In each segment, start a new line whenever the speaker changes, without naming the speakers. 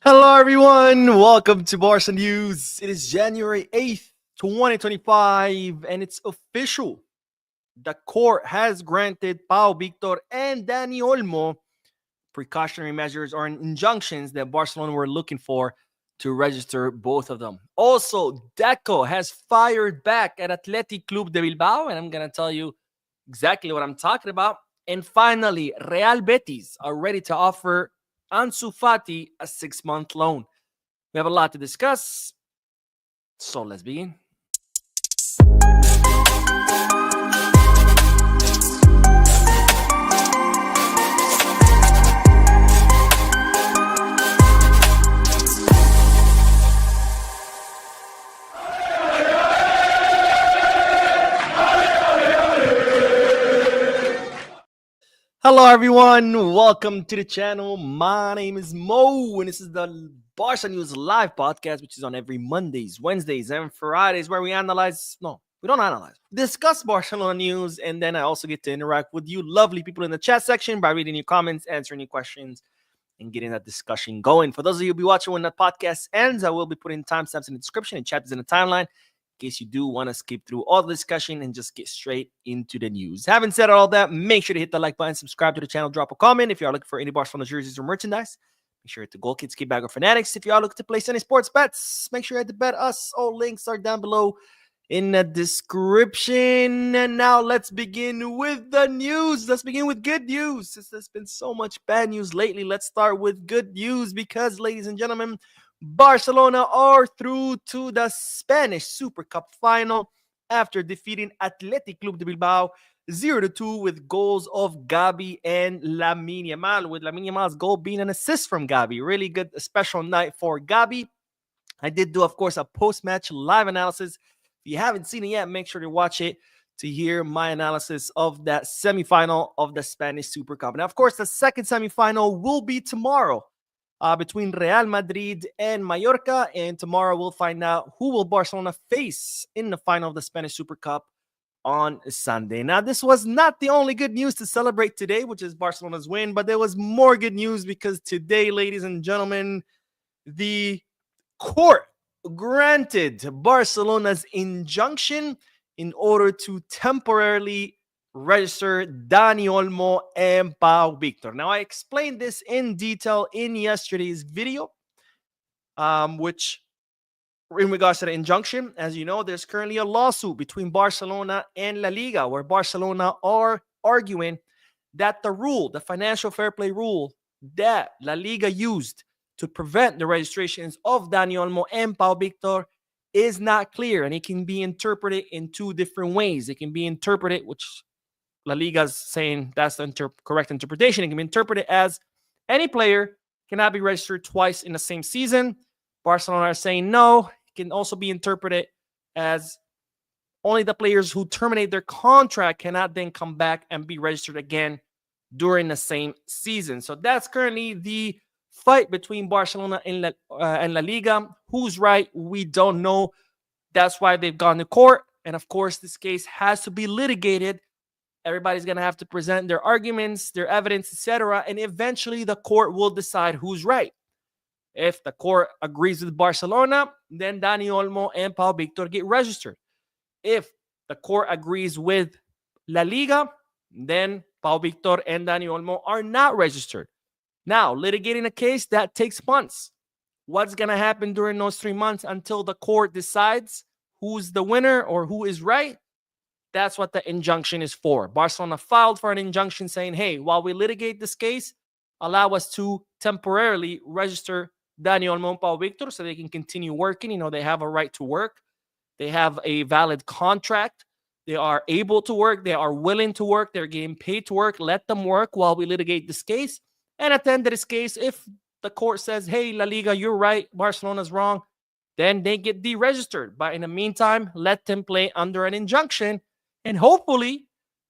Hello, everyone. Welcome to Barca News. It is January 8th, 2025, and it's official. The court has granted Pau Victor and Dani Olmo precautionary measures or injunctions that Barcelona were looking for to register both of them. Also, Deco has fired back at Athletic Club de Bilbao, and I'm going to tell you exactly what I'm talking about. And finally, Real Betis are ready to offer Ansu Fati a 6-month loan. We have a lot to discuss, so let's begin. Hello, everyone. Welcome to the channel. My name is Mo, and this is the Barca News Live podcast, which is on every Mondays, Wednesdays, and Fridays, where we discuss Barcelona news, and then I also get to interact with you lovely people in the chat section by reading your comments, answering your questions, and getting that discussion going. For those of you who'll be watching when the podcast ends, I will be putting timestamps in the description and chapters in the timeline, in case you do want to skip through all the discussion and just get straight into the news. Having said all that, make sure to hit the like button, subscribe to the channel, drop a comment. If you are looking for any Barcelona jerseys or merchandise, make sure to hit the Goal Kids, Key Bag, or Fanatics. If you are looking to place any sports bets, make sure to bet us. All links are down below in the description. And now let's begin with the news. Let's begin with good news. Since there's been so much bad news lately, let's start with good news because, ladies and gentlemen, Barcelona are through to the Spanish Super Cup final after defeating Athletic Club de Bilbao 0-2 with goals of Gavi and Lamine Yamal, with Lamine Yamal's goal being an assist from Gavi. Really good, special night for Gavi. I did do, of course, a post-match live analysis. If you haven't seen it yet, make sure to watch it to hear my analysis of that semifinal of the Spanish Super Cup. Now, of course, the second semifinal will be tomorrow. Between Real Madrid and Mallorca, and tomorrow we'll find out who will Barcelona face in the final of the Spanish Super Cup on Sunday. Now, this was not the only good news to celebrate today, which is Barcelona's win, but there was more good news because today, ladies and gentlemen, the court granted Barcelona's injunction in order to temporarily register Dani Olmo and Pau Victor. Now, I explained this in detail in yesterday's video, which in regards to the injunction, as you know, there's currently a lawsuit between Barcelona and La Liga, where Barcelona are arguing that the rule, the financial fair play rule that La Liga used to prevent the registrations of Dani Olmo and Pau Victor is not clear, and it can be interpreted in two different ways. It can be interpreted, which La Liga's saying that's the correct interpretation. It can be interpreted as any player cannot be registered twice in the same season. Barcelona are saying no. It can also be interpreted as only the players who terminate their contract cannot then come back and be registered again during the same season. So that's currently the fight between Barcelona and La Liga. Who's right? We don't know. That's why they've gone to court. And of course, this case has to be litigated. Everybody's going to have to present their arguments, their evidence, etc. And eventually the court will decide who's right. If the court agrees with Barcelona, then Dani Olmo and Pau Victor get registered. If the court agrees with La Liga, then Pau Victor and Dani Olmo are not registered. Now, litigating a case, that takes months. What's going to happen during those 3 months until the court decides who's the winner or who is right? That's what the injunction is for. Barcelona filed for an injunction saying, hey, while we litigate this case, allow us to temporarily register Dani Olmo and Pau Victor so they can continue working. You know, they have a right to work. They have a valid contract. They are able to work. They are willing to work. They're getting paid to work. Let them work while we litigate this case. And at the end of this case, if the court says, hey, La Liga, you're right, Barcelona's wrong, then they get deregistered. But in the meantime, let them play under an injunction. And hopefully,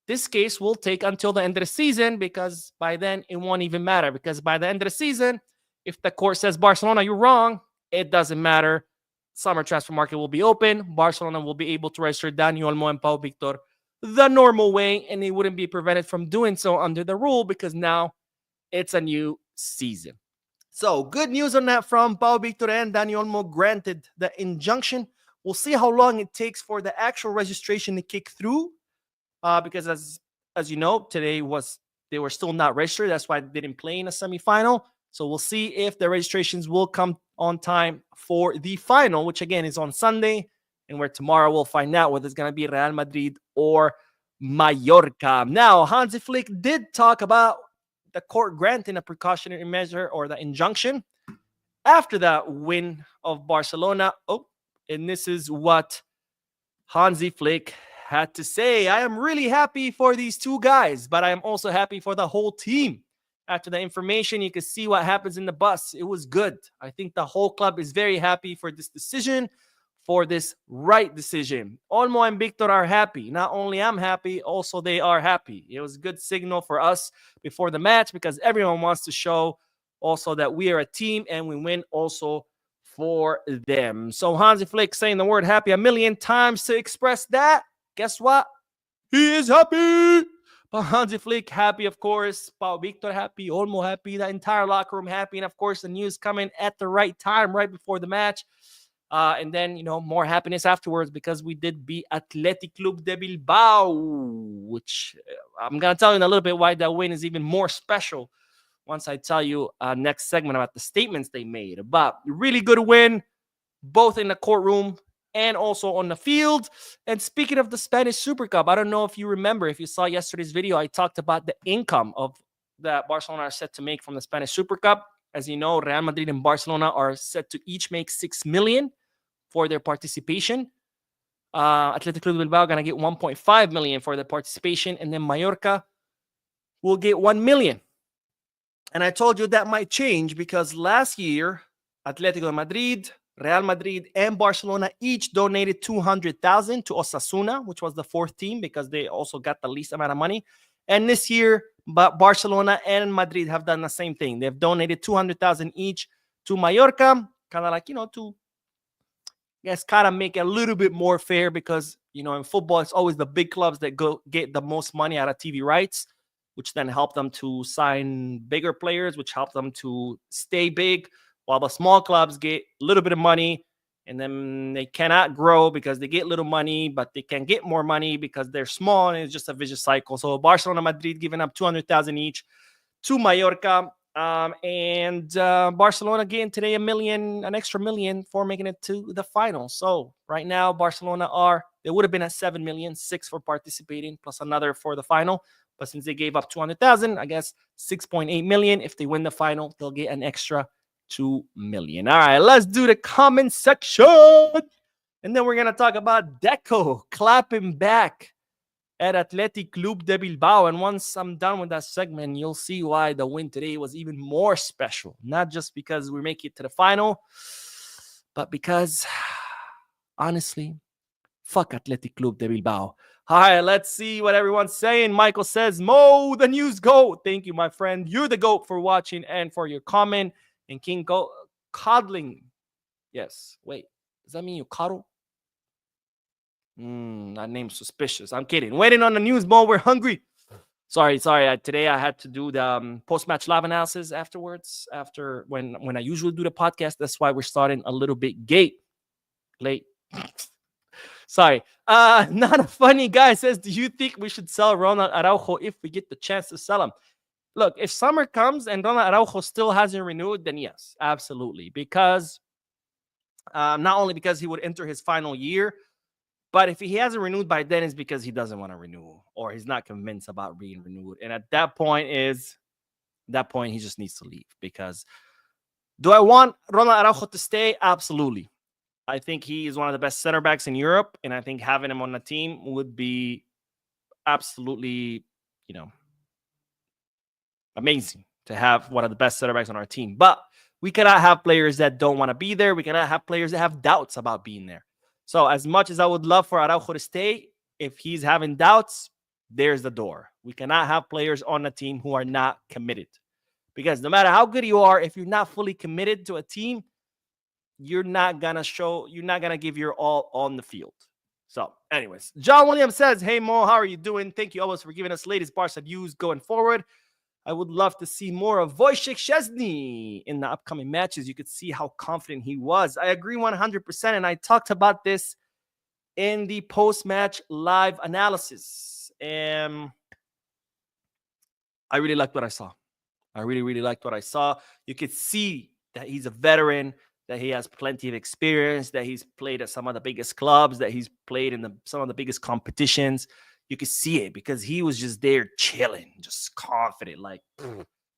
this case will take until the end of the season, because by then it won't even matter. Because by the end of the season, if the court says, Barcelona, you're wrong, it doesn't matter. Summer transfer market will be open. Barcelona will be able to register Dani Olmo and Pau Victor the normal way, and they wouldn't be prevented from doing so under the rule because now it's a new season. So good news on that from Pau Victor and Dani Olmo granted the injunction. We'll see how long it takes for the actual registration to kick through. Because as you know, today was they were still not registered. That's why they didn't play in a semifinal. So we'll see if the registrations will come on time for the final, which again is on Sunday, and where tomorrow we'll find out whether it's going to be Real Madrid or Mallorca. Now, Hansi Flick did talk about the court granting a precautionary measure or the injunction after that win of Barcelona. Oh, and this is what Hansi Flick had to say. I am really happy for these two guys, but I am also happy for the whole team. After the information, you can see what happens in the bus. It was good. I think the whole club is very happy for this decision, for this right decision. Olmo and Victor are happy. Not only I'm happy, also they are happy. It was a good signal for us before the match because everyone wants to show also that we are a team and we win also for them. So Hansi Flick saying the word happy a million times to express that. Guess what? He is happy. But Hansi Flick happy, of course. Pau Victor happy. Olmo happy. The entire locker room happy. And, of course, the news coming at the right time, right before the match. And then, more happiness afterwards because we did beat Athletic Club de Bilbao, which I'm going to tell you in a little bit why that win is even more special once I tell you next segment about the statements they made. But really good win, both in the courtroom and also on the field. And speaking of the Spanish Super Cup, I don't know if you remember, if you saw yesterday's video, I talked about the income of that Barcelona are set to make from the Spanish Super Cup. As you know, Real Madrid and Barcelona are set to each make 6 million for their participation. Athletic Club Bilbao going to get 1.5 million for their participation. And then Mallorca will get 1 million. And I told you that might change because last year, Atletico Madrid, Real Madrid, and Barcelona each donated 200,000 to Osasuna, which was the fourth team because they also got the least amount of money. And this year, Barcelona and Madrid have done the same thing. They've donated 200,000 each to Mallorca, kind of like, to, kind of make it a little bit more fair because, in football, it's always the big clubs that go get the most money out of TV rights, which then help them to sign bigger players, which help them to stay big, while the small clubs get a little bit of money, and then they cannot grow because they get little money, but they can get more money because they're small, and it's just a vicious cycle. So Barcelona, Madrid giving up 200,000 each to Mallorca, and Barcelona getting today an extra million for making it to the final. So right now, Barcelona they would have been at 7 million, 6 for participating, plus another for the final. But since they gave up 200,000, I guess 6.8 million. If they win the final, they'll get an extra 2 million. All right, let's do the comment section. And then we're going to talk about Deco clapping back at Athletic Club de Bilbao. And once I'm done with that segment, you'll see why the win today was even more special. Not just because we make it to the final, but because, honestly, fuck Athletic Club de Bilbao. All right, let's see what everyone's saying. Michael says, Mo, the news GOAT. Thank you, my friend. You're the GOAT for watching and for your comment. And King Coddling. Yes. Wait, does that mean you coddle? That name's suspicious. I'm kidding. Waiting on the news, Mo. We're hungry. Sorry. Today I had to do the post-match live analysis afterwards. After when I usually do the podcast. That's why we're starting a little bit late. Sorry. Not a funny guy says, do you think we should sell Ronald Araujo if we get the chance to sell him? Look, if summer comes and Ronald Araujo still hasn't renewed, then yes, absolutely. Because not only because he would enter his final year, but if he hasn't renewed by then, it's because he doesn't want to renew or he's not convinced about being renewed. And at that point, he just needs to leave. Because do I want Ronald Araujo to stay? Absolutely. I think he is one of the best center backs in Europe, and I think having him on the team would be absolutely, amazing to have one of the best center backs on our team. But we cannot have players that don't want to be there. We cannot have players that have doubts about being there. So as much as I would love for Araujo to stay, if he's having doubts, there's the door. We cannot have players on the team who are not committed. Because no matter how good you are, if you're not fully committed to a team, you're not going to give your all on the field. So anyways, John Williams says, hey Mo, how are you doing? Thank you always for giving us latest Barca news going forward. I would love to see more of Wojciech Szczesny in the upcoming matches. You could see how confident he was. I agree 100%, and I talked about this in the post-match live analysis. And I really liked what I saw. I really, really liked what I saw. You could see that he's a veteran, that he has plenty of experience, that he's played at some of the biggest clubs, that he's played in some of the biggest competitions. You could see it because he was just there chilling, just confident. Like,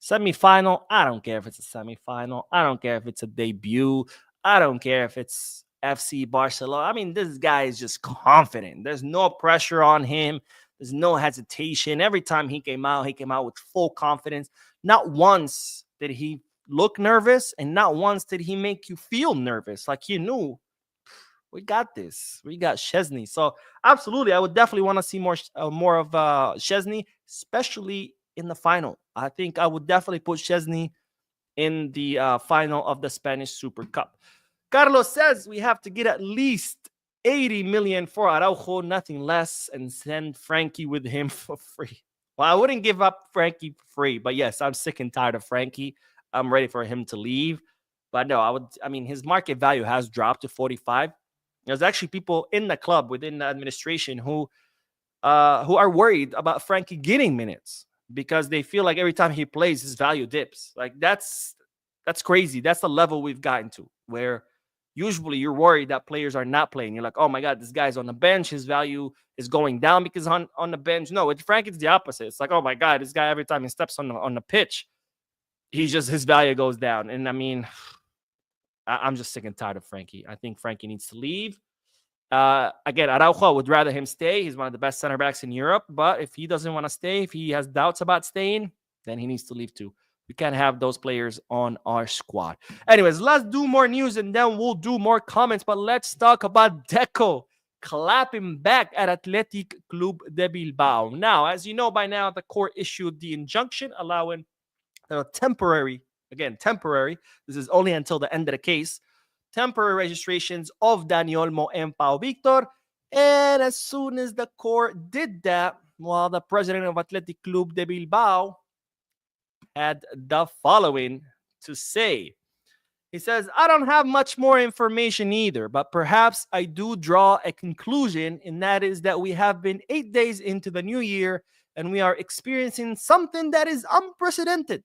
semifinal, I don't care if it's a semifinal. I don't care if it's a debut. I don't care if it's FC Barcelona. I mean, this guy is just confident. There's no pressure on him. There's no hesitation. Every time he came out with full confidence. Not once did he look nervous, and not once did he make you feel nervous. Like, you knew, we got this. We got Szczesny. So absolutely, I would definitely want to see more of Szczesny, especially in the final. I think I would definitely put Szczesny in the final of the Spanish Super Cup. Carlos says we have to get at least 80 million for Araujo, nothing less, and send Frankie with him for free. Well, I wouldn't give up Frankie for free, but yes, I'm sick and tired of Frankie. I'm ready for him to leave. But no, his market value has dropped to 45. There's actually people in the club, within the administration, who are worried about Frankie getting minutes because they feel like every time he plays, his value dips. Like, that's crazy. That's the level we've gotten to, where usually you're worried that players are not playing. You're like, oh my God, this guy's on the bench. His value is going down because on the bench. No, with Frank, it's the opposite. It's like, oh my God, this guy, every time he steps on the pitch, his value goes down. And I mean, I'm just sick and tired of Frankie. I think Frankie needs to leave. Again, Araujo, would rather him stay. He's one of the best center backs in Europe. But if he doesn't want to stay, if he has doubts about staying, then he needs to leave too. We can't have those players on our squad. Anyways, let's do more news and then we'll do more comments. But let's talk about Deco clapping back at Athletic Club de Bilbao. Now, as you know by now, the court issued the injunction allowing temporary, this is only until the end of the case, temporary registrations of Dani Olmo and Pau Victor. And as soon as the court did that, well, the president of Athletic Club de Bilbao had the following to say. He says, I don't have much more information either, but perhaps I do draw a conclusion, and that is that we have been 8 days into the new year and we are experiencing something that is unprecedented.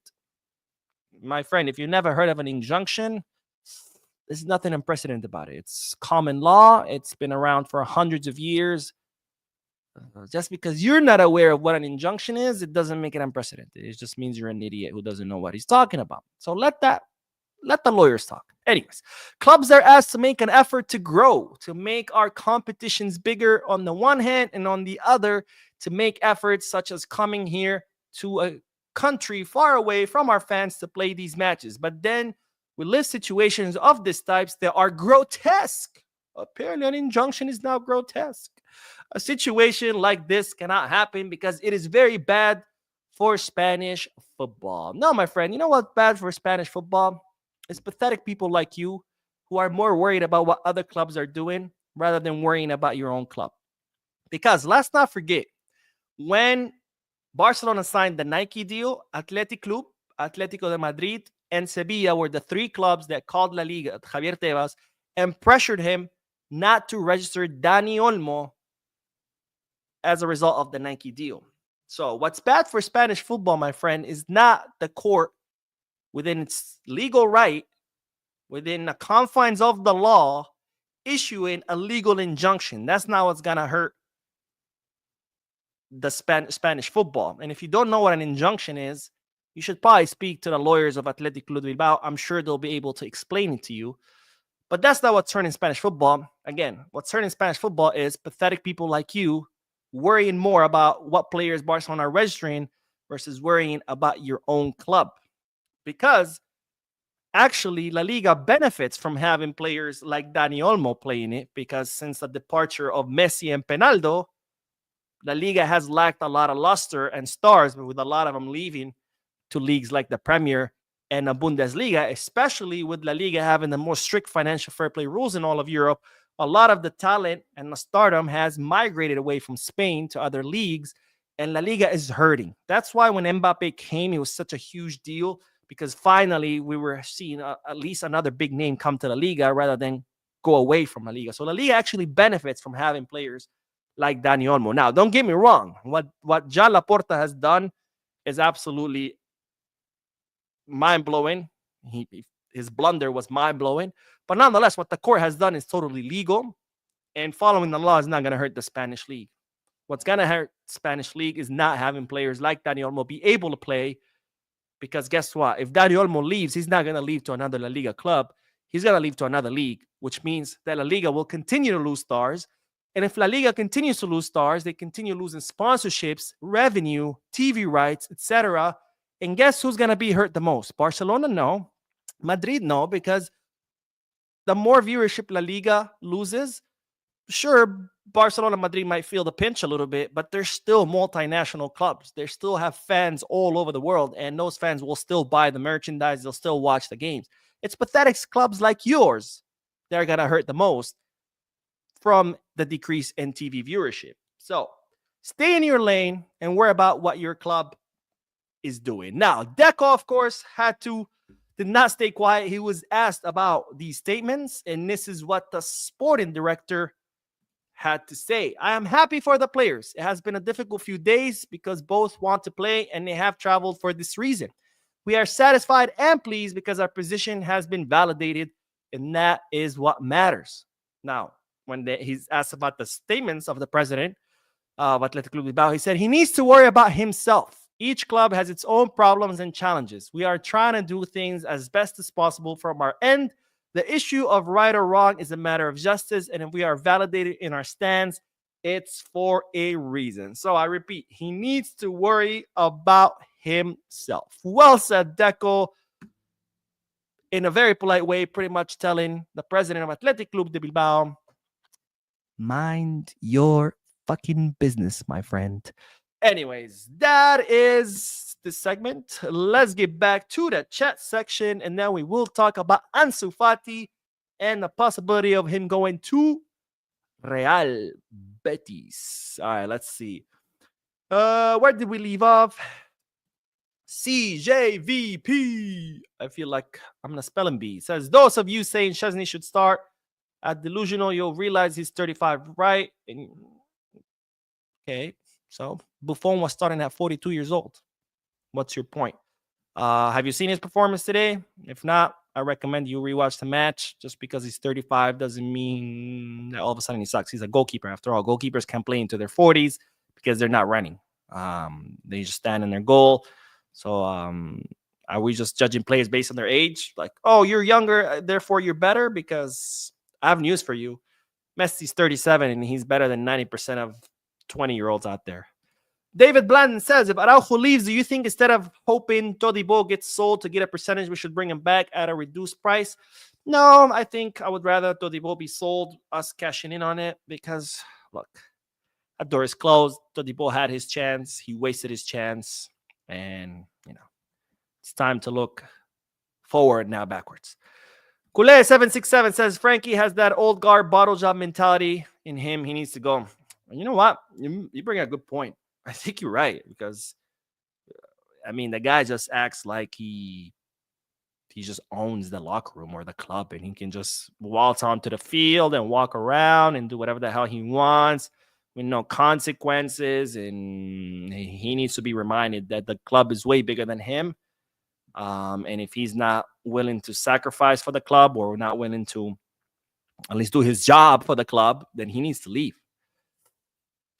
My friend, if you've never heard of an injunction, there's nothing unprecedented about it. It's common law. It's been around for hundreds of years. Just because you're not aware of what an injunction is, it doesn't make it unprecedented. It just means you're an idiot who doesn't know what he's talking about. So let the lawyers talk. Anyways, clubs are asked to make an effort to grow, to make our competitions bigger on the one hand, and on the other, to make efforts such as coming here to a country far away from our fans to play these matches. But then we live situations of this types that are grotesque. Apparently, an injunction is now grotesque. A situation like this cannot happen because it is very bad for Spanish football. No, my friend, you know what's bad for Spanish football? It's pathetic people like you who are more worried about what other clubs are doing rather than worrying about your own club. Because let's not forget, when Barcelona signed the Nike deal, Athletic Club, Atletico de Madrid, and Sevilla were the three clubs that called La Liga, Javier Tebas, and pressured him not to register Dani Olmo as a result of the Nike deal. So what's bad for Spanish football, my friend, is not the court within its legal right, within the confines of the law, issuing a legal injunction. That's not what's going to hurt the Spanish football. And if you don't know what an injunction is, you should probably speak to the lawyers of Athletic Club de Bilbao. I'm sure they'll be able to explain it to you. But that's not what's hurting Spanish football. Again, what's hurting Spanish football is pathetic people like you worrying more about what players Barcelona are registering versus worrying about your own club. Because actually, La Liga benefits from having players like Dani Olmo playing it, because since the departure of Messi and Penaldo, La Liga has lacked a lot of luster and stars, but with a lot of them leaving to leagues like the Premier and the Bundesliga, especially with La Liga having the most strict financial fair play rules in all of Europe, a lot of the talent and the stardom has migrated away from Spain to other leagues, and La Liga is hurting. That's why when Mbappe came, it was such a huge deal because finally we were seeing at least another big name come to La Liga rather than go away from La Liga. So La Liga actually benefits from having players like Dani Olmo. Now, don't get me wrong. What John Laporta has done is absolutely mind blowing. His blunder was mind blowing. But nonetheless, what the court has done is totally legal. And following the law is not going to hurt the Spanish league. What's going to hurt Spanish league is not having players like Dani Olmo be able to play. Because guess what? If Dani Olmo leaves, he's not going to leave to another La Liga club. He's going to leave to another league, which means that La Liga will continue to lose stars. And if La Liga continues to lose stars, they continue losing sponsorships, revenue, TV rights, etc. And guess who's going to be hurt the most? Barcelona? No. Madrid? No, because the more viewership La Liga loses, sure, Barcelona and Madrid might feel the pinch a little bit, but they're still multinational clubs. They still have fans all over the world, and those fans will still buy the merchandise. They'll still watch the games. It's pathetic clubs like yours that are going to hurt the most from the decrease in TV viewership. So stay in your lane and worry about what your club is doing. Now, Deco, of course, did not stay quiet. He was asked about these statements, and this is what the sporting director had to say. I am happy for the players. It has been a difficult few days because both want to play and they have traveled for this reason. We are satisfied and pleased because our position has been validated, and that is what matters. Now, when he's asked about the statements of the president of Athletic Club Bilbao, he said he needs to worry about himself. Each club has its own problems and challenges. We are trying to do things as best as possible from our end. The issue of right or wrong is a matter of justice, and if we are validated in our stance, it's for a reason. So I repeat, he needs to worry about himself. Well said, Deco. In a very polite way, pretty much telling the president of Athletic Club de Bilbao, mind your fucking business, my friend. Anyways, that is the segment. Let's get back to the chat section, and then we will talk about Ansu Fati and the possibility of him going to Real Betis. All right, let's see. Where did we leave off? CJVP. I feel like I'm going to spell him B. It says, those of you saying Szczesny should start at Delusional, you'll realize he's 35, right? Okay. So Buffon was starting at 42 years old. What's your point? Have you seen his performance today? If not, I recommend you rewatch the match. Just because he's 35 doesn't mean that all of a sudden he sucks. He's a goalkeeper. After all, goalkeepers can play into their 40s because they're not running. They just stand in their goal. So are we just judging players based on their age? Like, oh, you're younger, therefore you're better? Because I have news for you. Messi's 37 and he's better than 90% of 20-year-olds out there. David Blandon says, if Araujo leaves, do you think instead of hoping Todibo gets sold to get a percentage, we should bring him back at a reduced price? No, I think I would rather Todibo be sold, us cashing in on it, because, look, that door is closed. Todibo had his chance. He wasted his chance. And, it's time to look forward, now backwards. Kule767 says, Frankie has that old guard bottle job mentality in him. He needs to go. And you know what? You bring a good point. I think you're right, because the guy just acts like he just owns the locker room or the club, and he can just waltz onto the field and walk around and do whatever the hell he wants with no consequences. And he needs to be reminded that the club is way bigger than him. And if he's not willing to sacrifice for the club, or not willing to at least do his job for the club, then he needs to leave.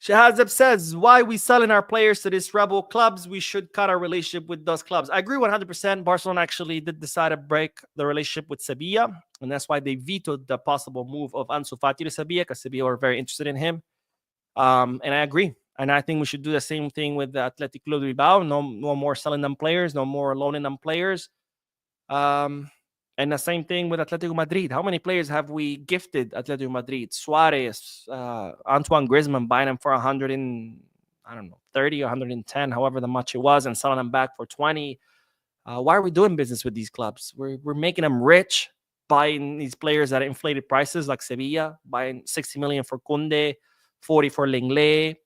Shahazeb says, why we selling our players to these rebel clubs? We should cut our relationship with those clubs. I agree 100%. Barcelona actually did decide to break the relationship with Sevilla, and that's why they vetoed the possible move of Ansu Fati to Sevilla, because Sevilla were very interested in him. And I agree. And I think we should do the same thing with the Athletic Club de Bilbao. No more selling them players, no more loaning them players. And the same thing with Atletico Madrid. How many players have we gifted Atletico Madrid? Suarez, Antoine Griezmann, buying them for 30, 110, however the much it was, and selling them back for 20. Why are we doing business with these clubs? We're making them rich, buying these players at inflated prices, like Sevilla, buying 60 million for Koundé, 40 for Lenglet.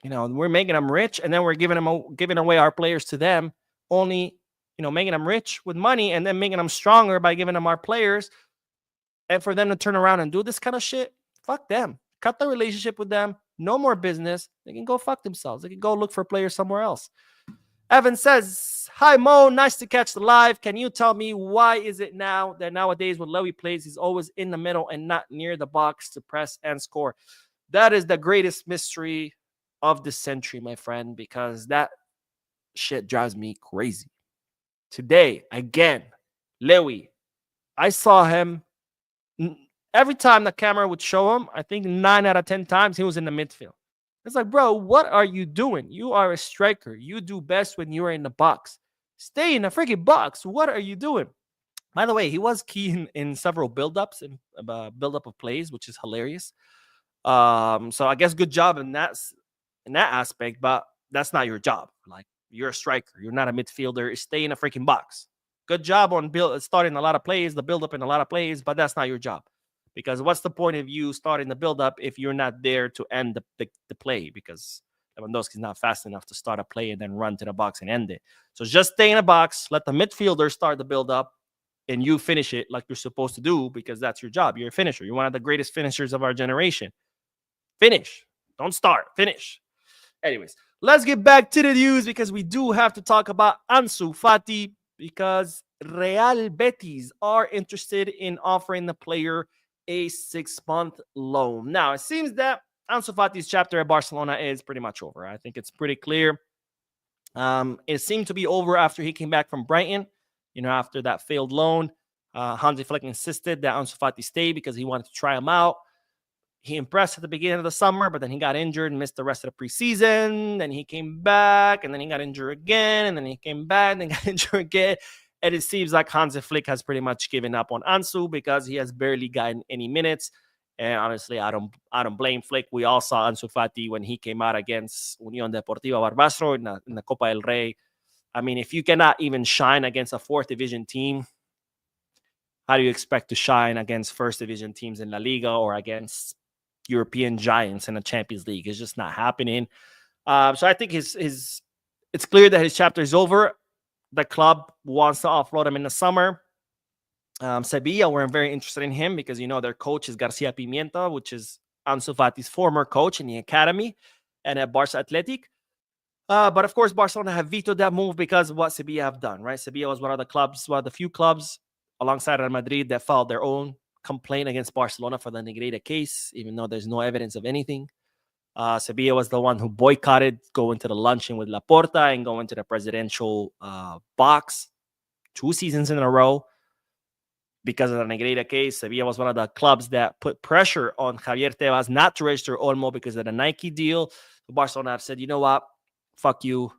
We're making them rich, and then we're giving away our players to them, only making them rich with money, and then making them stronger by giving them our players, and for them to turn around and do this kind of shit. Fuck them. Cut the relationship with them. No more business. They can go fuck themselves. They can go look for players somewhere else. Evan says, "Hi Mo, nice to catch the live. Can you tell me why is it now that nowadays when Lewy plays, he's always in the middle and not near the box to press and score?" That is the greatest mystery of the century, my friend, because that shit drives me crazy. Today, again, Lewy, I saw him every time the camera would show him. I think 9 out of 10 times he was in the midfield. It's like, bro, what are you doing? You are a striker. You do best when you are in the box. Stay in the freaking box. What are you doing? By the way, he was key in several build-ups and build-up of plays, which is hilarious. So I guess good job in that aspect, but that's not your job. Like, you're a striker. You're not a midfielder. Stay in a freaking box. Good job on starting a lot of plays, the build-up in a lot of plays, but that's not your job. Because what's the point of you starting the build-up if you're not there to end the play? Because Lewandowski's not fast enough to start a play and then run to the box and end it. So just stay in a box, let the midfielder start the build-up, and you finish it like you're supposed to do, because that's your job. You're a finisher. You're one of the greatest finishers of our generation. Finish. Don't start. Finish. Anyways, let's get back to the news, because we do have to talk about Ansu Fati, because Real Betis are interested in offering the player a 6-month loan. Now, it seems that Ansu Fati's chapter at Barcelona is pretty much over. I think it's pretty clear. It seemed to be over after he came back from Brighton, after that failed loan. Hansi Flick insisted that Ansu Fati stay because he wanted to try him out. He impressed at the beginning of the summer, but then he got injured and missed the rest of the preseason. Then he came back, and then he got injured again, and then he came back and then got injured again. And it seems like Hansi Flick has pretty much given up on Ansu because he has barely gotten any minutes. And honestly, I don't blame Flick. We all saw Ansu Fati when he came out against Unión Deportiva Barbastro in the Copa del Rey. I mean, if you cannot even shine against a 4th division team, how do you expect to shine against 1st division teams in La Liga or against European giants in the Champions League? It's just not happening. So I think it's clear that his chapter is over. The club wants to offload him in the summer. Sevilla were very interested in him because, their coach is Garcia Pimienta, which is Ansu Fati's former coach in the academy and at Barca Athletic. But of course, Barcelona have vetoed that move because of what Sevilla have done, right? Sevilla was one of the few clubs alongside Real Madrid that filed their own complaint against Barcelona for the Negreira case, even though there's no evidence of anything. Sevilla was the one who boycotted going to the luncheon with Laporta and going to the presidential box 2 seasons in a row because of the Negreira case. Sevilla was one of the clubs that put pressure on Javier Tebas not to register Olmo because of the Nike deal. Barcelona have said, you know what? Fuck you.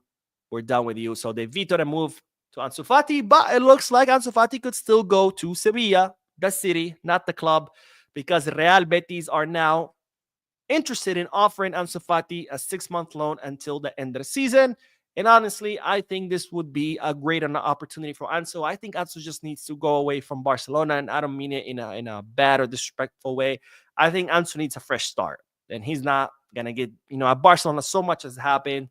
We're done with you. So they vetoed a move to Ansu Fati, but it looks like Ansu Fati could still go to Sevilla, the city, not the club, because Real Betis are now interested in offering Ansu Fati a 6-month loan until the end of the season. And honestly, I think this would be a great opportunity for Ansu. I think Ansu just needs to go away from Barcelona, and I don't mean it in a bad or disrespectful way. I think Ansu needs a fresh start, and he's not gonna get at Barcelona. So much has happened,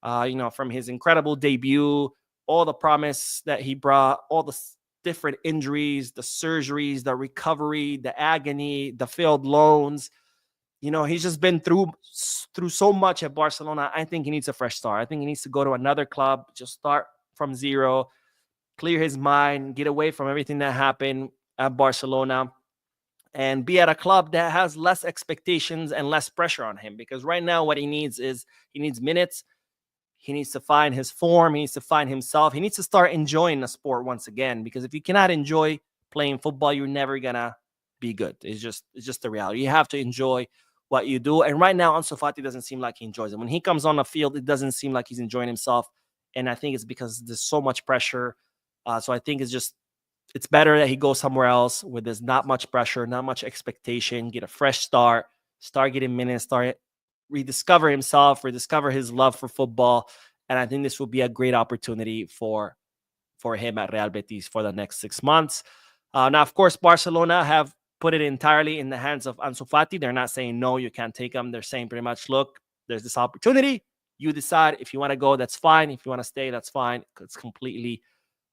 from his incredible debut, all the promise that he brought, all the different injuries, the surgeries, the recovery, the agony, the failed loans. He's just been through so much at Barcelona. I think he needs a fresh start. I think he needs to go to another club, just start from zero, clear his mind, get away from everything that happened at Barcelona, and be at a club that has less expectations and less pressure on him. Because right now what he needs minutes. He needs to find his form. He needs to find himself. He needs to start enjoying the sport once again, because if you cannot enjoy playing football, you're never going to be good. It's just the reality. You have to enjoy what you do. And right now, Ansu Fati doesn't seem like he enjoys it. When he comes on the field, it doesn't seem like he's enjoying himself. And I think it's because there's so much pressure. So I think it's better that he goes somewhere else where there's not much pressure, not much expectation, get a fresh start getting minutes, start rediscover himself, rediscover his love for football. And I think this will be a great opportunity for him at Real Betis for the next 6 months. Now, of course, Barcelona have put it entirely in the hands of Ansu Fati. They're not saying, no, you can't take him. They're saying pretty much, look, there's this opportunity. You decide if you want to go, that's fine. If you want to stay, that's fine. It's completely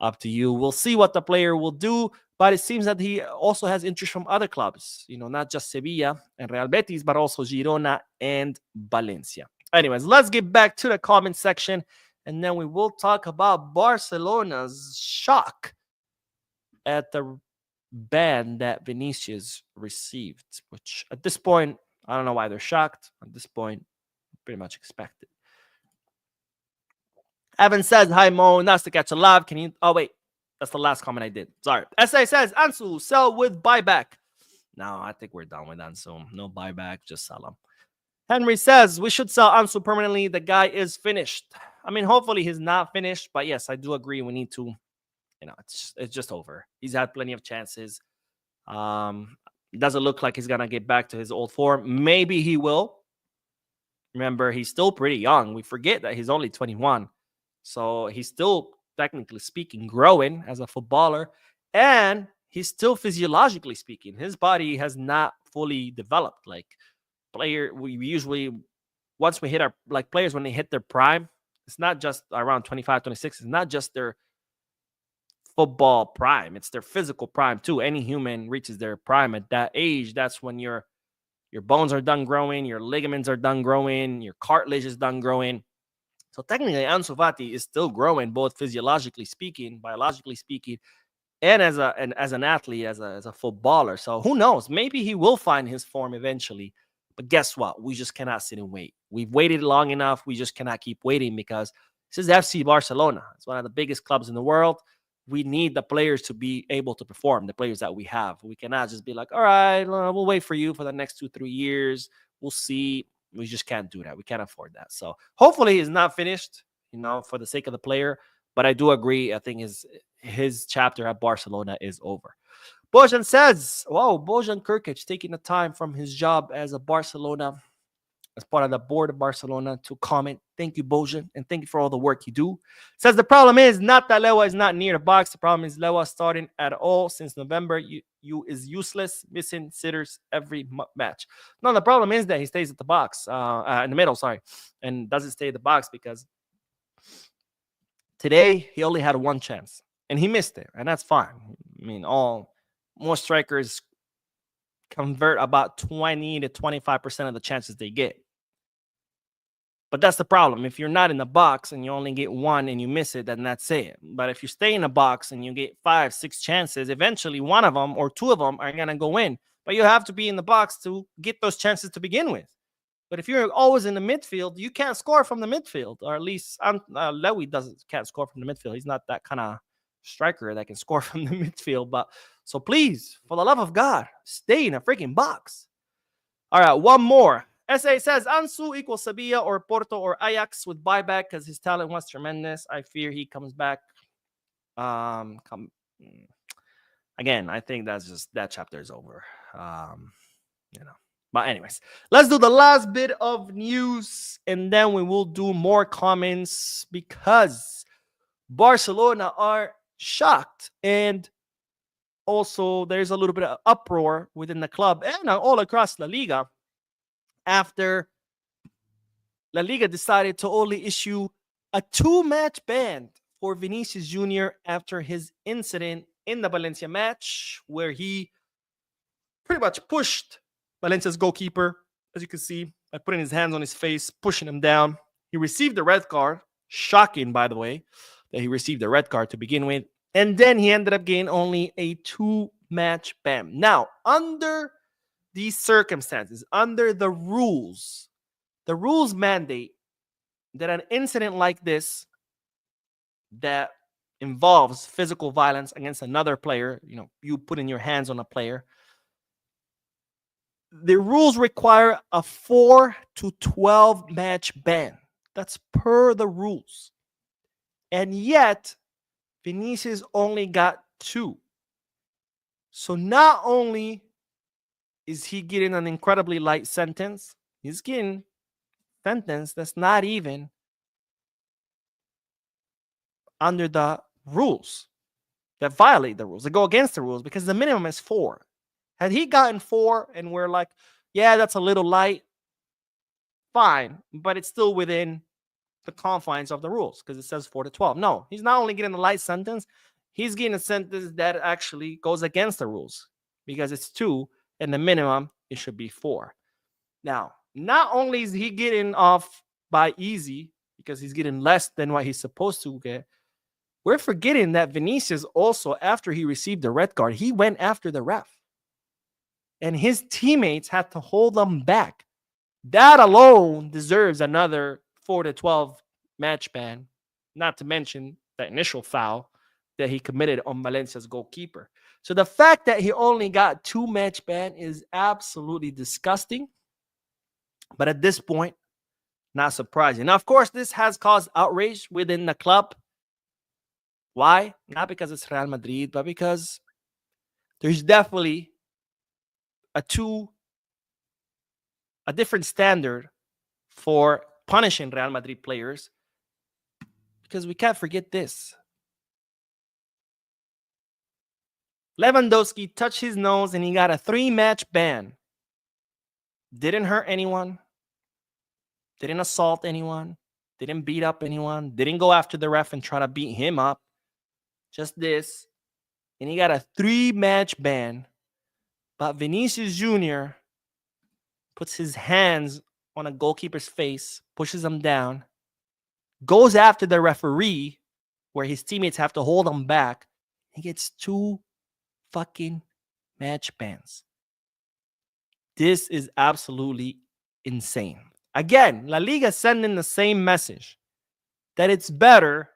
up to you. We'll see what the player will do, but it seems that he also has interest from other clubs, not just Sevilla and Real Betis, but also Girona and Valencia. Anyways, let's get back to the comment section, and then we will talk about Barcelona's shock at the ban that Vinicius received, which at this point, I don't know why they're shocked. At this point, pretty much expected. Evan says, hi, Mo. Nice to catch you live. Can you? Oh, wait. That's the last comment I did. Sorry. SA says, Ansu, sell with buyback. No, I think we're done with Ansu. No buyback. Just sell him. Henry says, we should sell Ansu permanently. The guy is finished. I mean, hopefully he's not finished. But yes, I do agree. We need to, it's just over. He's had plenty of chances. Doesn't look like he's going to get back to his old form. Maybe he will. Remember, he's still pretty young. We forget that he's only 21. So he's still, technically speaking, growing as a footballer. And he's still physiologically speaking. His body has not fully developed. Like we usually, once we hit our, like players, when they hit their prime, it's not just around 25, 26. It's not just their football prime. It's their physical prime too. Any human reaches their prime at that age. That's when your bones are done growing, your ligaments are done growing, your cartilage is done growing. So technically, Ansu Fati is still growing, both physiologically speaking, biologically speaking, and as an athlete, as a footballer. So who knows? Maybe he will find his form eventually. But guess what? We just cannot sit and wait. We've waited long enough. We just cannot keep waiting because this is FC Barcelona. It's one of the biggest clubs in the world. We need the players to be able to perform, the players that we have. We cannot just be like, all right, we'll wait for you for the next 2-3 years. We'll see. We just can't do that. We can't afford that. So hopefully he's not finished, for the sake of the player. But I do agree. I think his chapter at Barcelona is over. Bojan says, wow, Bojan Krkic taking the time from his job as a Barcelona, as part of the board of Barcelona, to comment. Thank you, Bojan, and thank you for all the work you do. Says the problem is not that Lewa is not near the box. The problem is Lewa starting at all since November. You is useless, missing sitters every match. No, the problem is that he stays at the box, in the middle, sorry, and doesn't stay at the box because today he only had one chance and he missed it, and that's fine. I mean, most strikers convert about 20 to 25% of the chances they get. But that's the problem. If you're not in the box and you only get one and you miss it, then that's it. But if you stay in the box and you get 5-6 chances, eventually one of them or two of them are going to go in. But you have to be in the box to get those chances to begin with. But if you're always in the midfield, you can't score from the midfield. Or at least Lewy can't score from the midfield. He's not that kind of striker that can score from the midfield. But so please, for the love of God, stay in a freaking box. All right, one more. SA says, Ansu equals Sevilla or Porto or Ajax with buyback because his talent was tremendous. I fear he comes back. Again, I think that chapter is over. But anyways, let's do the last bit of news and then we will do more comments because Barcelona are shocked, and also there's a little bit of uproar within the club and all across La Liga after La Liga decided to only issue a 2-match ban for Vinicius Jr. after his incident in the Valencia match where he pretty much pushed Valencia's goalkeeper, as you can see, by putting his hands on his face, pushing him down. He received a red card. Shocking, by the way, that he received a red card to begin with. And then he ended up getting only a 2-match ban. Now, under these circumstances, under the rules mandate that an incident like this that involves physical violence against another player, you putting your hands on a player, the rules require a 4 to 12 match ban. That's per the rules. And yet, Vinicius only got 2. So not only is he getting an incredibly light sentence, he's getting a sentence that's not even under the rules, that violate the rules, that go against the rules, because the minimum is 4. Had he gotten 4 and we're like, yeah, that's a little light, fine, but it's still within the confines of the rules because it says 4 to 12. No, he's not only getting a light sentence, he's getting a sentence that actually goes against the rules because it's 2 and the minimum it should be 4. Now, not only is he getting off by easy because he's getting less than what he's supposed to get, we're forgetting that Vinicius also, after he received the red card, he went after the ref. And his teammates had to hold him back. That alone deserves another 4 to 12 match ban, not to mention the initial foul that he committed on Valencia's goalkeeper. So the fact that he only got 2 match ban is absolutely disgusting. But at this point, not surprising. Now, of course, this has caused outrage within the club. Why? Not because it's Real Madrid, but because there's definitely a different standard for punishing Real Madrid players, because we can't forget this. Lewandowski touched his nose and he got a 3-match ban. Didn't hurt anyone. Didn't assault anyone. Didn't beat up anyone. Didn't go after the ref and try to beat him up. Just this. And he got a 3-match ban. But Vinicius Jr. puts his hands on a goalkeeper's face, pushes him down, goes after the referee, where his teammates have to hold him back. He gets 2 fucking match bans. This is absolutely insane. Again, La Liga sending the same message that it's better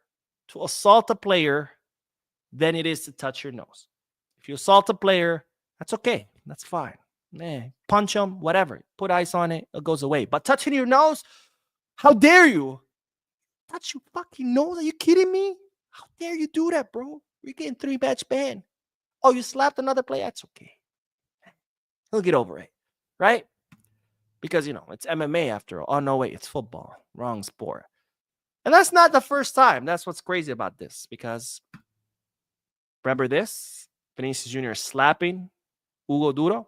to assault a player than it is to touch your nose. If you assault a player, that's okay. That's fine. Punch him, whatever. Put ice on it, it goes away. But touching your nose, how dare you? Touch your fucking nose? Are you kidding me? How dare you do that, bro? You're getting 3-match ban. Oh, you slapped another player? That's okay. He'll get over it, right? Because, it's MMA after all. Oh, no, wait, it's football. Wrong sport. And that's not the first time. That's what's crazy about this. Because, remember this? Vinicius Jr. slapping Hugo Duro.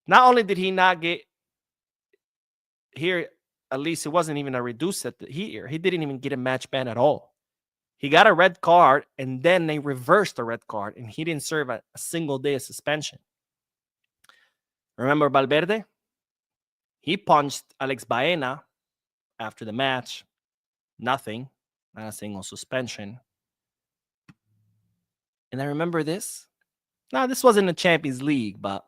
Not only did he not get here, at least it wasn't even a reduced here. He didn't even get a match ban at all. He got a red card, and then they reversed the red card, and he didn't serve a single day of suspension. Remember Valverde? He punched Alex Baena after the match. Nothing. Not a single suspension. And I remember this. Now, this wasn't the Champions League, but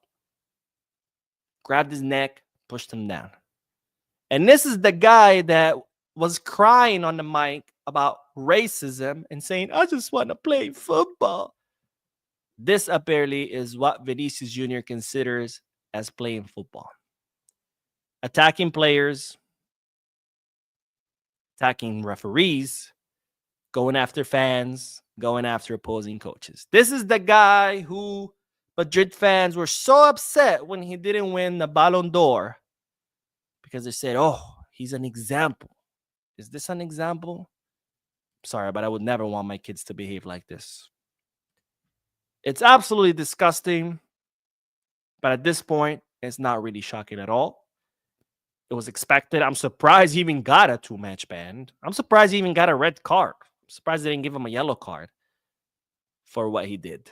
grabbed his neck, pushed him down. And this is the guy that was crying on the mic about racism and saying, I just want to play football. This apparently is what Vinicius Jr. considers as playing football. Attacking players, attacking referees, going after fans, going after opposing coaches. This is the guy who Madrid fans were so upset when he didn't win the Ballon d'Or because they said, oh, he's an example. Is this an example? Sorry, but I would never want my kids to behave like this. It's absolutely disgusting. But at this point, it's not really shocking at all. It was expected. I'm surprised he even got a 2-match ban. I'm surprised he even got a red card. I'm surprised they didn't give him a yellow card for what he did.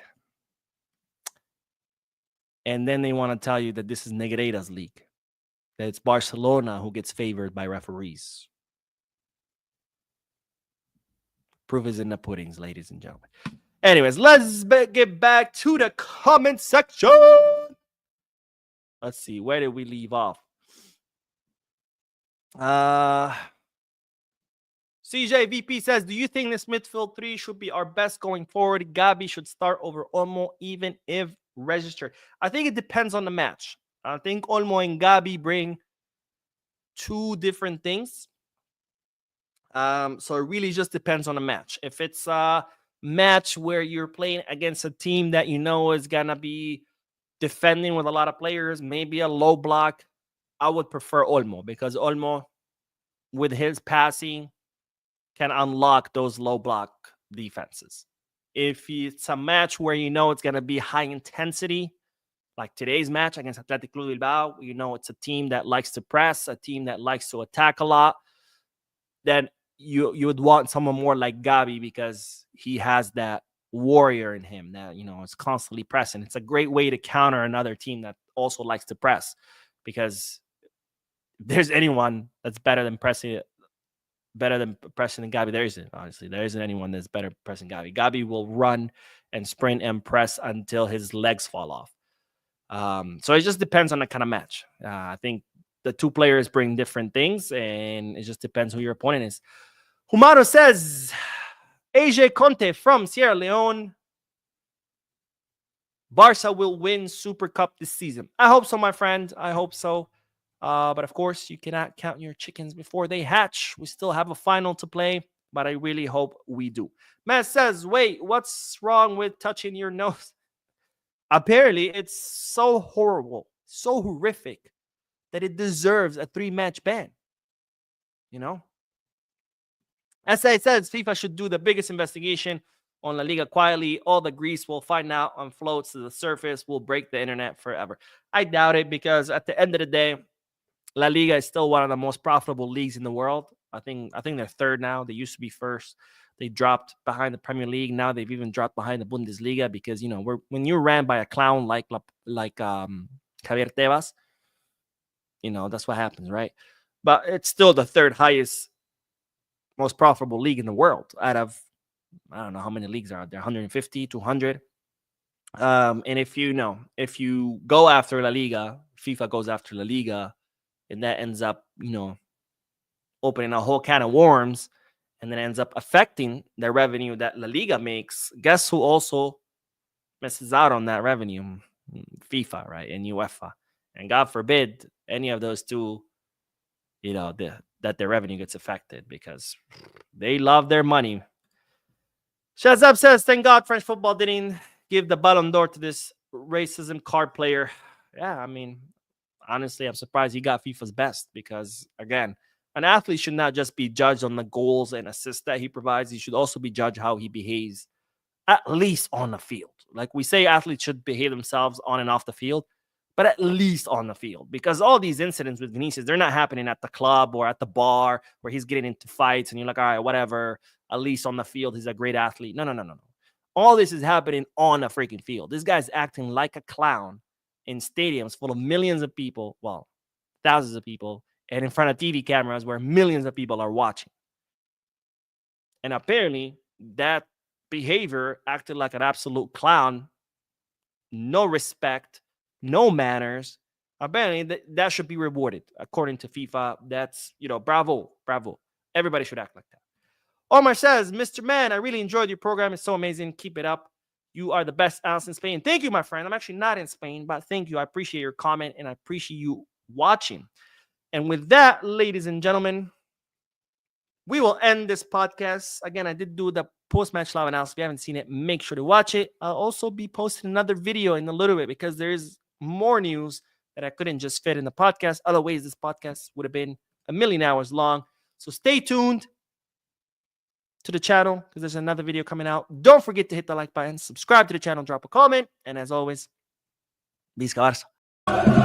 And then they want to tell you that this is Negreira's league, that it's Barcelona who gets favored by referees. Proof is in the puddings, ladies and gentlemen. Anyways, let's get back to the comment section. Let's see, where did we leave off? CJ VP says, do you think this midfield 3 should be our best going forward? Gabi should start over Olmo, even if registered. I think it depends on the match. I think Olmo and Gabi bring 2 different things. So it really just depends on the match. If it's a match where you're playing against a team that you know is going to be defending with a lot of players, maybe a low block, I would prefer Olmo because Olmo, with his passing, can unlock those low block defenses. If it's a match where you know it's going to be high intensity, like today's match against Athletic Club Bilbao, it's a team that likes to press, a team that likes to attack a lot, then you would want someone more like Gabi because he has that warrior in him that is constantly pressing. It's a great way to counter another team that also likes to press, because if there's anyone that's better than pressing than Gabi, there isn't. Honestly, there isn't anyone that's better pressing Gabi. Gabi will run and sprint and press until his legs fall off. So it just depends on the kind of match. I think the two players bring different things, and it just depends who your opponent is. Humaro says, AJ Conte from Sierra Leone, Barca will win Super Cup this season. I hope so, my friend. I hope so. But of course, you cannot count your chickens before they hatch. We still have a final to play, but I really hope we do. Matt says, wait, what's wrong with touching your nose? Apparently, it's so horrible, so horrific, that it deserves a 3-match ban. As I said, FIFA should do the biggest investigation on La Liga quietly. All the grease will find out on floats to the surface will break the internet forever. I doubt it, because at the end of the day, La Liga is still one of the most profitable leagues in the world. I think they're third now. They used to be first. They dropped behind the Premier League. Now they've even dropped behind the Bundesliga, because when you're ran by a clown like Javier Tebas, that's what happens, right? But it's still the third highest, most profitable league in the world out of, I don't know how many leagues are out there, 150, 200. And if you go after La Liga, FIFA goes after La Liga, and that ends up, opening a whole can of worms, and then ends up affecting the revenue that La Liga makes. Guess who also misses out on that revenue? FIFA, right? And UEFA. And God forbid any of those two, that their revenue gets affected, because they love their money. Shazab says, thank God French football didn't give the Ballon d'Or to this racism card player. Yeah, I mean, honestly, I'm surprised he got FIFA's best, because, again, an athlete should not just be judged on the goals and assists that he provides. He should also be judged how he behaves, at least on the field. Like we say, athletes should behave themselves on and off the field, but at least on the field, because all these incidents with Vinicius, they're not happening at the club or at the bar where he's getting into fights and you're like, all right, whatever, at least on the field, he's a great athlete. No. All this is happening on a freaking field. This guy's acting like a clown in stadiums full of millions of people, well, thousands of people, and in front of TV cameras where millions of people are watching. And apparently that behavior, acted like an absolute clown, no respect, no manners. Apparently that should be rewarded according to FIFA. That's, bravo. Everybody should act like that. Omar says, Mr. Man, I really enjoyed your program. It's so amazing. Keep it up. You are the best analyst in Spain. Thank you, my friend. I'm actually not in Spain, but thank you. I appreciate your comment, and I appreciate you watching. And with that, ladies and gentlemen, we will end this podcast. Again, I did do the post-match live analysis. If you haven't seen it, make sure to watch it. I'll also be posting another video in a little bit, because there is more news that I couldn't just fit in the podcast. Otherwise, this podcast would have been a million hours long. So stay tuned to the channel, because there's another video coming out. Don't forget to hit the like button, subscribe to the channel, drop a comment, and as always, Visca Barça.